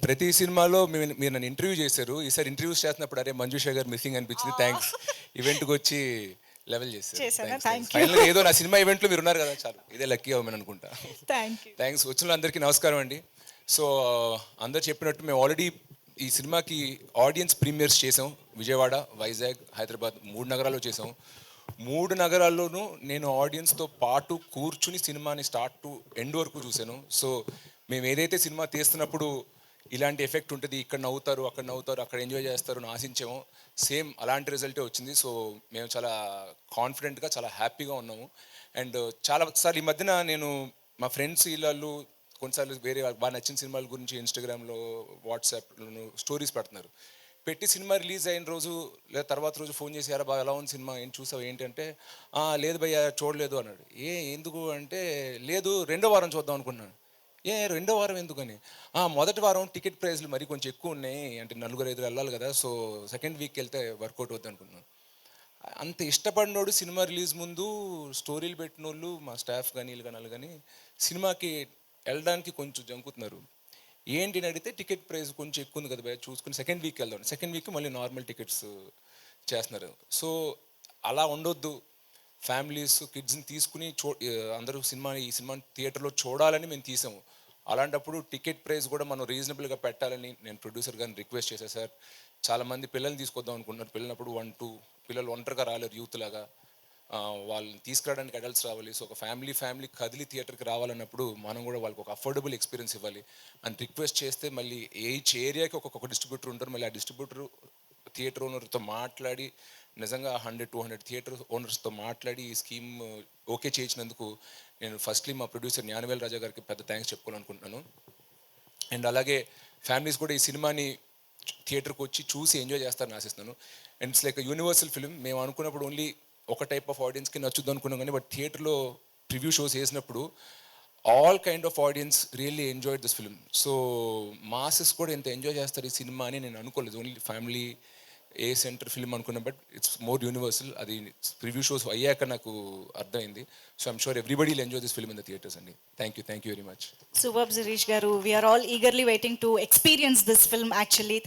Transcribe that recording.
ప్రతి సినిమాలో మీరు నన్ను ఇంటర్వ్యూ చేశారు. ఈసారి ఇంటర్వ్యూస్ చేస్తున్నప్పుడు అరే మంజుష గారు మిస్సింగ్ అనిపించింది. థ్యాంక్స్. ఈవెంట్‌కి వచ్చి లెవెల్ చేశారు. చేశానా? థ్యాంక్స్. Thank you. ఫైనల్‌గా ఏదో నా సినిమా ఈవెంట్‌లో మీరు ఉన్నారు కదా చాలు. ఇదే లక్కీ అవ్వమని అనుకుంటా. Thank you. థ్యాంక్స్. వచ్చిన అందరికీ నమస్కారం అండి. సో అందరు చెప్పినట్టు మేము ఆల్రెడీ ఈ సినిమాకి ఆడియన్స్ ప్రీమియర్స్ చేసాం. విజయవాడ, వైజాగ్, హైదరాబాద్ 3 నగరాల్లో చేసాం. 3 నగరాల్లోనూ నేను ఆడియన్స్తో పాటు కూర్చుని సినిమాని స్టార్ట్ టు ఎండ్ వరకు చూశాను. సో మేము ఏదైతే సినిమా తీస్తున్నప్పుడు ఇలాంటి ఎఫెక్ట్ ఉంటుంది, ఇక్కడ నవ్వుతారు, అక్కడ నవ్వుతారు, అక్కడ ఎంజాయ్ చేస్తారు అని ఆశించాము. సేమ్ అలాంటి రిజల్టే వచ్చింది. సో మేము చాలా కాన్ఫిడెంట్గా చాలా హ్యాపీగా ఉన్నాము. అండ్ చాలాసార్లు ఈ మధ్యన నేను మా ఫ్రెండ్స్ వీళ్ళు కొన్నిసార్లు వేరే బాగా నచ్చిన సినిమాల గురించి ఇన్స్టాగ్రామ్లో, వాట్సాప్లో స్టోరీస్ పెడుతున్నారు. పెట్టి సినిమా రిలీజ్ అయిన రోజు లేదా తర్వాత రోజు ఫోన్ చేసి యారా బాగా ఎలా ఉంది సినిమా, ఏం చూసావు ఏంటంటే లేదు భయ్యా చూడలేదు అన్నాడు. ఎందుకు అంటే లేదు రెండో వారం చూద్దాం అనుకున్నాను. రెండో వారం ఎందుకని, మొదటి వారం టికెట్ ప్రైస్లు మరి కొంచెం ఎక్కువ ఉన్నాయి, అంటే 4-5 వెళ్ళాలి కదా, సో సెకండ్ వీక్ వెళ్తే వర్కౌట్ అవుద్ది అనుకున్నాను. అంత ఇష్టపడినోడు సినిమా రిలీజ్ ముందు స్టోరీలు పెట్టిన వాళ్ళు మా స్టాఫ్ కానీ వీళ్ళు కానీ వాళ్ళు కానీ సినిమాకి వెళ్ళడానికి కొంచెం జంకుతున్నారు. ఏంటి అని అడిగితే టికెట్ ప్రైస్ కొంచెం ఎక్కువ ఉంది కదా భయ చూసుకుని సెకండ్ వీక్ వెళ్దాం, సెకండ్ వీక్ మళ్ళీ నార్మల్ టికెట్స్ చేస్తున్నారు. సో అలా ఉండొద్దు. ఫ్యామిలీస్ కిడ్స్ని తీసుకుని అందరూ ఈ సినిమాని థియేటర్లో చూడాలని మేము తీసాము. అలాంటప్పుడు టికెట్ ప్రైస్ కూడా మనం రీజనబుల్గా పెట్టాలని నేను ప్రొడ్యూసర్ గారిని రిక్వెస్ట్ చేశాను. సార్ చాలామంది పిల్లల్ని తీసుకొద్దాం అనుకుంటున్నారు, పిల్లనప్పుడు 1-2 పిల్లలు ఒంటరిగా రాలేరు యూత్ లాగా, వాళ్ళని తీసుకురావడానికి అడల్ట్స్ రావాలి. సో ఒక ఫ్యామిలీ కదిలి థియేటర్కి రావాలన్నప్పుడు మనం కూడా వాళ్ళకి ఒక అఫోర్డబుల్ ఎక్స్పీరియన్స్ ఇవ్వాలి అని రిక్వెస్ట్ చేస్తే మళ్ళీ ఈచ్ ఏరియాకి ఒక్కొక్క డిస్ట్రిబ్యూటర్ ఉంటారు. మళ్ళీ ఆ డిస్ట్రిబ్యూటర్ థియేటర్ ఓనర్తో మాట్లాడి నిజంగా 100-200 థియేటర్ ఓనర్స్తో మాట్లాడి ఈ స్కీమ్ ఓకే చేయించినందుకు నేను ఫస్ట్లీ మా ప్రొడ్యూసర్ జ్ఞానవేల్ రాజా గారికి పెద్ద థ్యాంక్స్ చెప్పుకోవాలనుకుంటున్నాను. అండ్ అలాగే ఫ్యామిలీస్ కూడా ఈ సినిమాని థియేటర్కి వచ్చి చూసి ఎంజాయ్ చేస్తారని ఆశిస్తున్నాను. And it's like universal film. మేము అనుకున్నప్పుడు ఓన్లీ ఒక టైప్ ఆఫ్ ఆడియన్స్కి నచ్చుద్దు అనుకున్నాం, కానీ బట్ థియేటర్లో ప్రివ్యూ షోస్ వేసినప్పుడు all kind of audience really enjoyed this film. So masses కూడా ఎంత ఎంజాయ్ చేస్తారు ఈ సినిమా అని నేను అనుకోలేదు. Only family A centre film అనుకున్నా, బట్ ఇట్స్ మోర్ యూనివర్సల్. అది ప్రివ్యూ షోస్ అయ్యాక నాకు అర్థమైంది. So I'm sure everybody will enjoy this film in the theatres అండి. Thank you very much. Superb, Zirish garu. We are all eagerly waiting to experience this film actually.